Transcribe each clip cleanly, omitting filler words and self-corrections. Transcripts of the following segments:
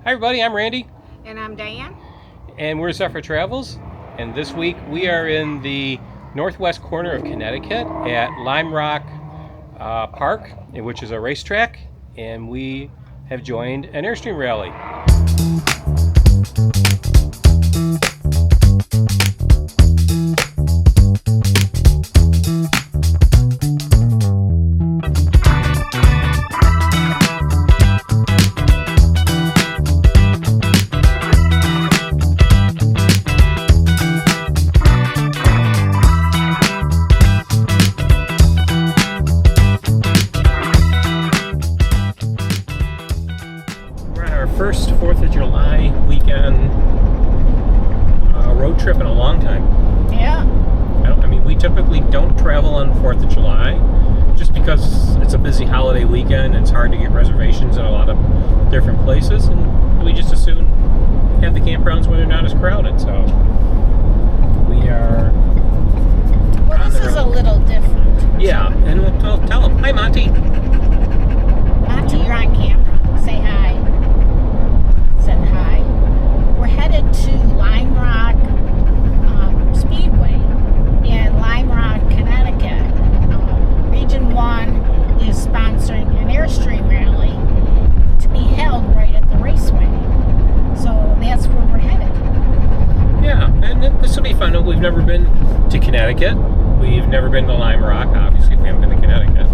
Hi everybody, I'm Randy. And I'm Diane. And we're Zephyr Travels. And this week we are in the northwest corner of Connecticut at Lime Rock Park, which is a racetrack. And we have joined an Airstream rally. First 4th of July weekend road trip in a long time. Yeah. I mean, we typically don't travel on 4th of July just because it's a busy holiday weekend and it's hard to get reservations at a lot of different places, and we just as soon have the campgrounds where they're not as crowded. So we are. Well, this is a little different. Yeah, and we'll tell them. Hi, Monty. Monty, you're on camera. Say hi. Said hi. We're headed to Lime Rock Speedway in Lime Rock, Connecticut. Region 1 is sponsoring an Airstream rally to be held right at the raceway. So that's where we're headed. Yeah, and this will be fun. We've never been to Connecticut. We've never been to Lime Rock, obviously, if we haven't been to Connecticut.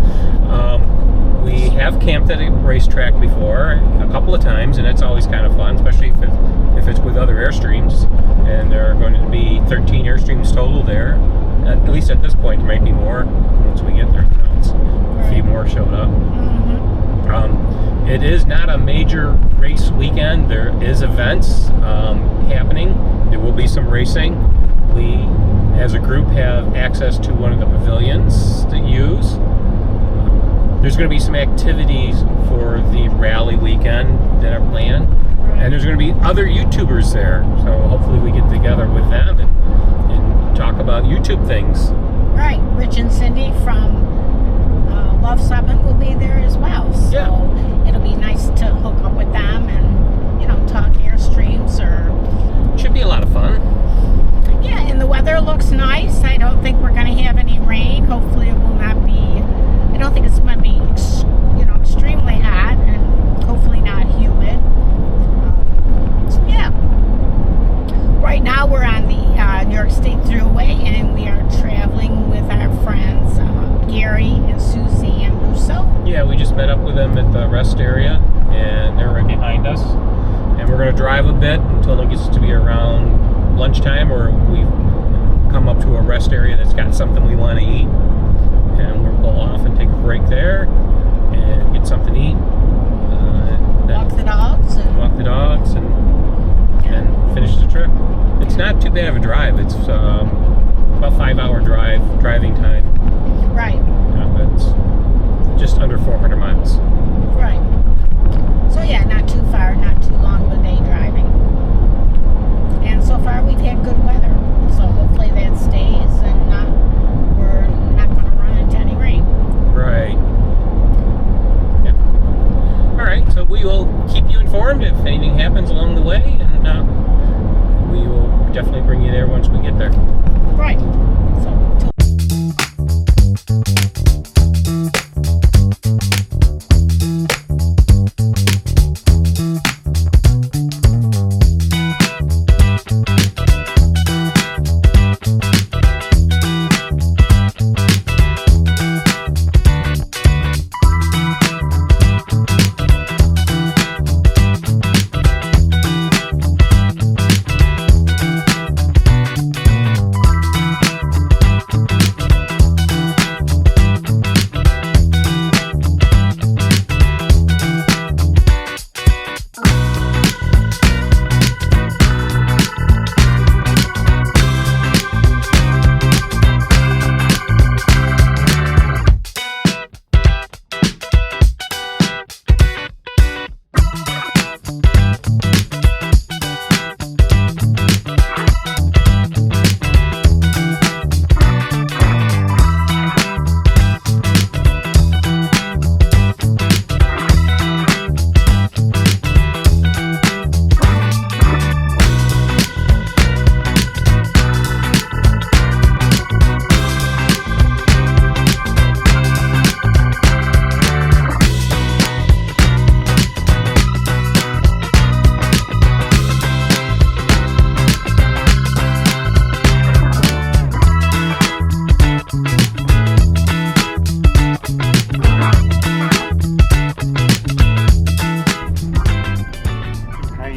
We have camped at a racetrack before a couple of times, and it's always kind of fun, especially if it's with other Airstreams. And there are going to be 13 Airstreams total there. At least at this point, there might be more once we get there. A few more showed up. Mm-hmm. It is not a major race weekend. There is events happening. There will be some racing. We, as a group, have access to one of the pavilions to use. There's going to be some activities for the rally weekend that are planned, and there's going to be other YouTubers there, so hopefully we get together with them and talk about YouTube things. Right, Rich and Cindy from Love 7 will be there as well, so yeah. It'll be nice to hook up with them and, talk Airstreams or... Should be a lot of fun. Yeah, and the weather looks nice. I don't think we're going to have any rain. Hopefully it will not be... I don't think it's going to be, extremely hot and hopefully not humid. So yeah. Right now we're on the New York State Thruway, and we are traveling with our friends Gary and Susie and Russo. Yeah, we just met up with them at the rest area, and they're right behind us. And we're going to drive a bit until it gets to be around lunchtime, or we come up to a rest area that's got something we want to eat. And we'll pull off and take a break there and get something to eat. Walk the dogs. And finish the trip. It's not too bad of a drive. It's about 5-hour driving time. Right. It's just under 400 miles. Right. So yeah, not too far, not too long of a day driving. And so far we've had good weather. So hopefully that stays and we're not going to run into any rain. Right. Yeah. All right. So we will keep you informed if anything happens along the way, and we will definitely bring you there once we get there. Right.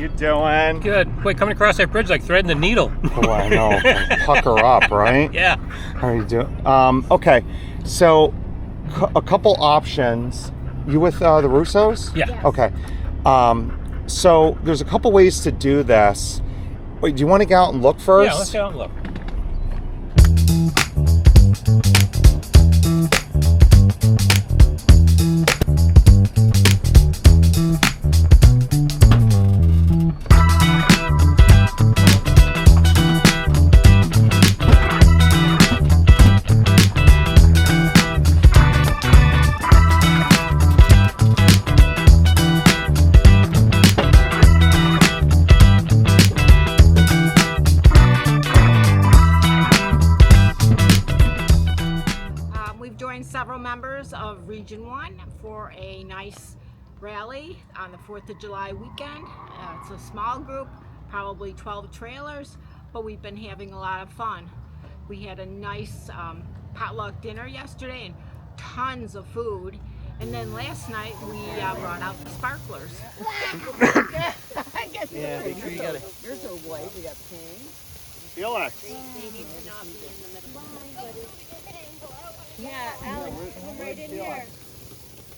you doing? Good. Wait, coming across that bridge like threading the needle. Oh, I know. Pucker up, right? Yeah. How are you doing? Okay, so a couple options. You with the Russos? Yeah. Yes. Okay. So there's a couple ways to do this. Wait, do you want to go out and look first? Yeah, let's go out and look. Several members of Region 1 for a nice rally on the 4th of July weekend. It's a small group, probably 12 trailers, but we've been having a lot of fun. We had a nice potluck dinner yesterday and tons of food. And then last night we brought out the sparklers. Yeah, make sure you got it. You're so white, we got pink. Felix. They need to not be in the middle. Yeah, Alex, come right in here.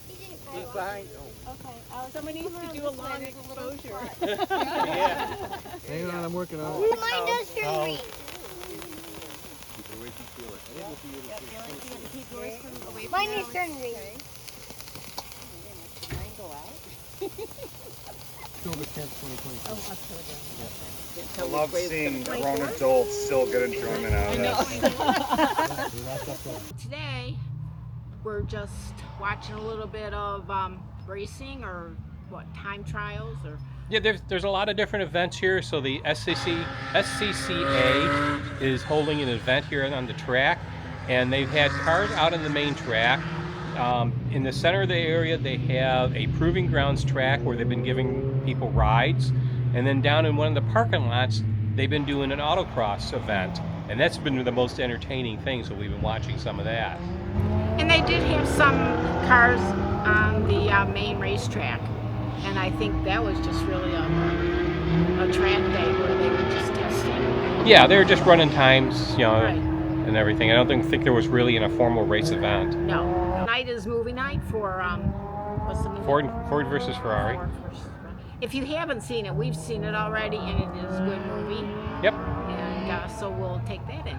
He's behind. Okay, Alex, someone needs to do a long exposure. Hang on, I'm working on it. Mine does turn green. Mine is turning green. October 10th, 2020. I love seeing grown adults still get enjoyment out of this. Today we're just watching a little bit of racing or what, time trials or Yeah, there's a lot of different events here. So the SCCA is holding an event here on the track, and they've had cars out on the main track. In the center of the area, they have a proving grounds track where they've been giving people rides, and then down in one of the parking lots, they've been doing an autocross event, and that's been the most entertaining thing. So we've been watching some of that. and they did have some cars on the main racetrack, and I think that was just really a track day where they were just testing. Yeah, they were just running times, you know, Right. and everything. I don't think there was really a formal race event. No. Tonight is movie night for what's the movie? Ford versus Ferrari. Ford versus Ferrari. If you haven't seen it, we've seen it already, and it is a good movie. Yep. And so we'll take that in.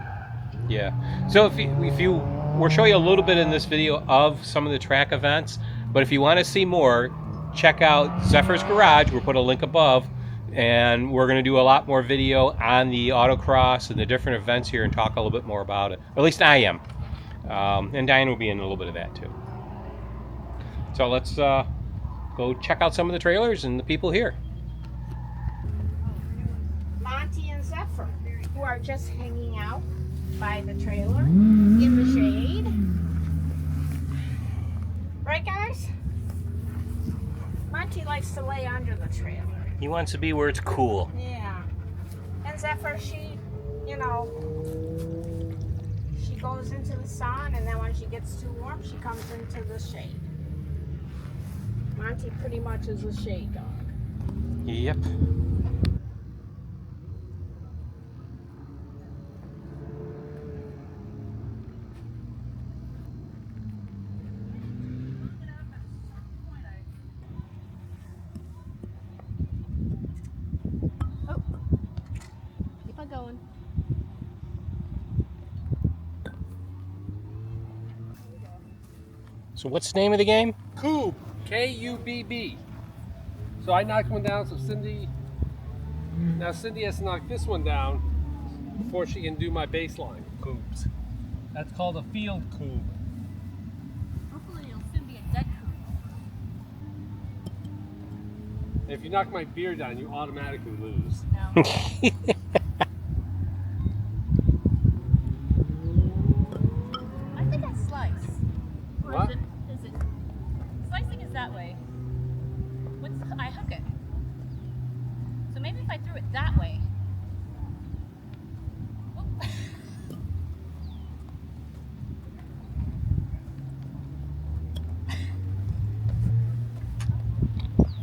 Yeah. So we'll show you a little bit in this video of some of the track events, but if you want to see more, check out Zephyr's Garage. We'll put a link above, and we're going to do a lot more video on the autocross and the different events here and talk a little bit more about it. At least I am. And Diane will be in a little bit of that too. So let's go check out some of the trailers and the people here. Monty and Zephyr, who are just hanging out by the trailer in the shade. Right, guys? Monty likes to lay under the trailer. He wants to be where it's cool. Yeah. And Zephyr, she, you know, she goes into the sun, and then when she gets too warm, she comes into the shade. Monty pretty much is a shade dog. Yep. Keep on going. So what's the name of the game? Cube. K-U-B-B. So I knocked one down, so now Cindy has to knock this one down before she can do my baseline cubes. That's called a field cube. Hopefully it'll soon be a dead And if you knock my beer down, you automatically lose. No. I think I slice. Or What? is it slicing is that way. I hook it. So maybe if I threw it that way. Whoop. I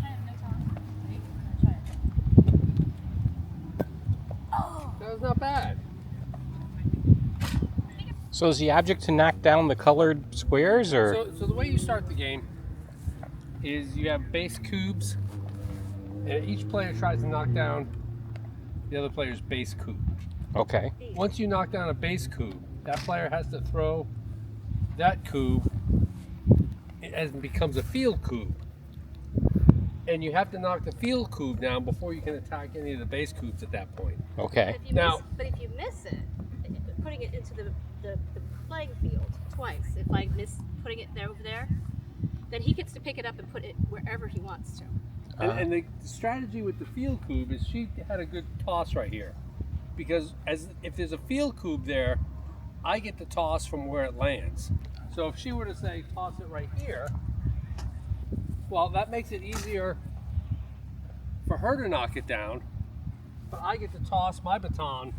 have no time. Wait, I'm gonna try it. was not bad. So is the object to knock down the colored squares, or? So the way you start the game is you have base cubes, and each player tries to knock down the other player's base cube. Okay. Once you knock down a base cube, that player has to throw that cube as it becomes a field cube. And you have to knock the field cube down before you can attack any of the base cubes at that point. Okay. But if you miss it, putting it into the playing field twice, if I miss putting it there over there, then he gets to pick it up and put it wherever he wants to. And the strategy with the field cube is she had a good toss right here. Because if there's a field cube there, I get to toss from where it lands. So if she were to say toss it right here, well, that makes it easier for her to knock it down, but I get to toss my baton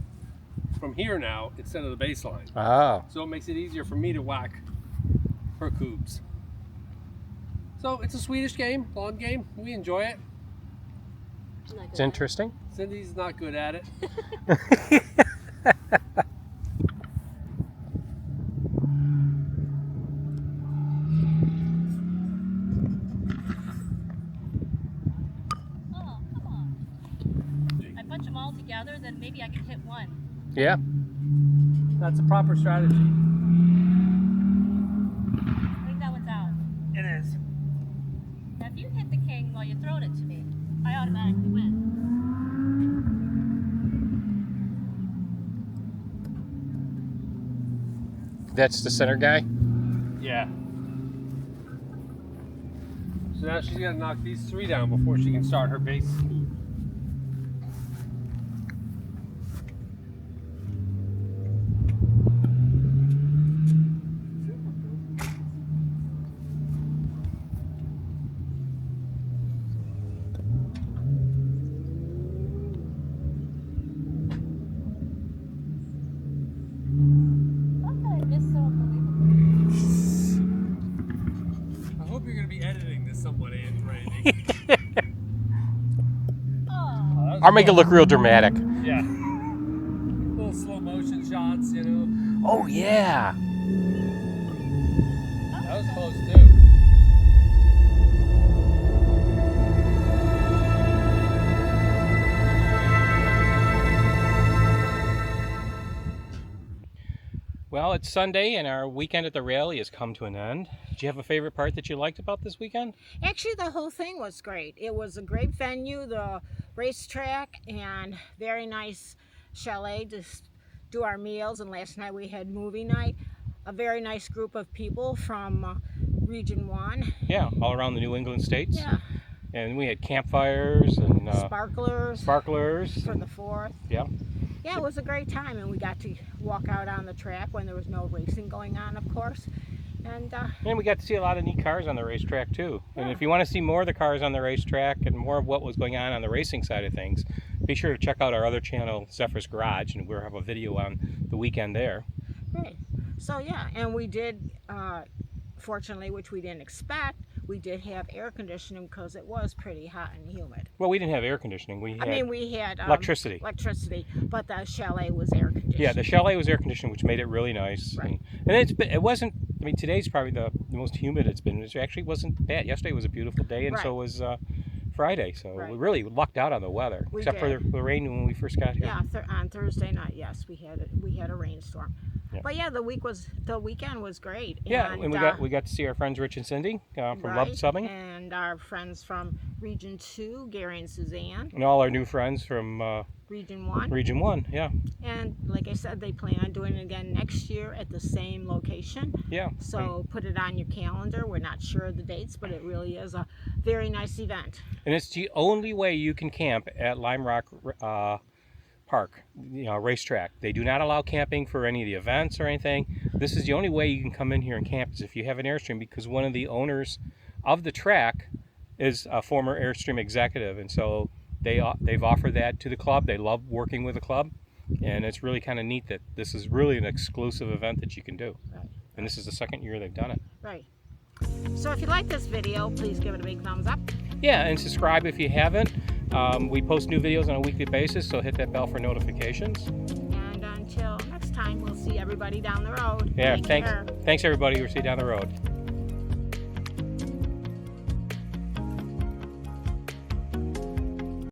from here now instead of the baseline. Oh. So it makes it easier for me to whack her cubes. So it's a Swedish game, lawn game. We enjoy it. It's interesting. Cindy's not good at it. Oh, come on. I bunch them all together, then maybe I can hit one. Yeah. That's a proper strategy. I think that one's out. It is. Now, if you hit the king while you're throwing it to me, I automatically win. That's the center guy? Yeah. So now she's got to knock these three down before she can start her base cube. How could I miss so unbelievably? I hope you're going to be editing this somewhat, Randy. Oh, I'll make it look real dramatic. Yeah. Little slow motion shots, you know. Oh, yeah. That was close too. Well, it's Sunday and our weekend at the rally has come to an end. Did you have a favorite part that you liked about this weekend? Actually, the whole thing was great. It was a great venue, the racetrack, and very nice chalet to do our meals. And last night we had movie night. A very nice group of people from Region 1. Yeah, all around the New England states. Yeah. And we had campfires and Sparklers sparklers. for the 4th. Yeah. Yeah, it was a great time, and we got to walk out on the track when there was no racing going on, of course. And And we got to see a lot of neat cars on the racetrack too. And Yeah. if you want to see more of the cars on the racetrack and more of what was going on the racing side of things, be sure to check out our other channel, Zephyr's Garage, and we'll have a video on the weekend there. right. So yeah, and we did, fortunately, which we didn't expect, we did have air conditioning because it was pretty hot and humid. Well, we didn't have air conditioning. We had Electricity. electricity. But the chalet was air conditioned. Yeah, the chalet was air conditioned, which made it really nice. Right. And it wasn't. I mean, today's probably the most humid it's been. It actually wasn't bad. Yesterday was a beautiful day, and so Right. was Friday. So Right. we really lucked out on the weather, We except for did. the rain when we first got here. Yeah, on Thursday night, yes, we had a rainstorm. Yeah. But yeah, the weekend was great. Yeah, and we got to see our friends Rich and Cindy from Love Subbing, and our friends from Region 2, Gary and Suzanne, and all our new friends from Region 1. Region 1. Yeah, And like I said, they plan on doing it again next year at the same location. yeah. So put it on your calendar. We're not sure of the dates, but it really is a very nice event. And it's the only way you can camp at Lime Rock Park, racetrack. They do not allow camping for any of the events or anything. This is the only way you can come in here and camp is if you have an Airstream, because one of the owners of the track is a former Airstream executive, and so they've offered that to the club. They love working with the club, and it's really kind of neat that this is really an exclusive event that you can do. Right. And this is the second year they've done it. Right. So if you like this video, please give it a big thumbs up. Yeah, and subscribe if you haven't. We post new videos on a weekly basis, so hit that bell for notifications. And until next time, we'll see everybody down the road. Yeah, Take care. thanks everybody. We'll see you down the road.